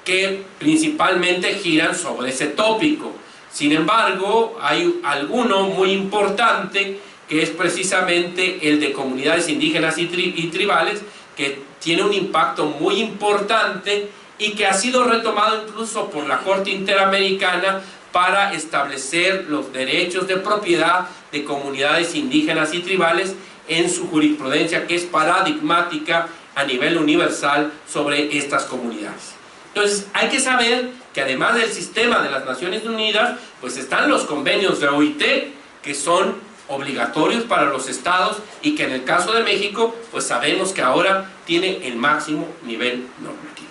que principalmente giran sobre ese tópico. Sin embargo, hay alguno muy importante, que es precisamente el de comunidades indígenas y tribales, que tiene un impacto muy importante y que ha sido retomado incluso por la Corte Interamericana para establecer los derechos de propiedad de comunidades indígenas y tribales en su jurisprudencia, que es paradigmática a nivel universal sobre estas comunidades. Entonces hay que saber que además del sistema de las Naciones Unidas, pues están los convenios de OIT, que son obligatorios para los estados y que en el caso de México, pues sabemos que ahora tiene el máximo nivel normativo.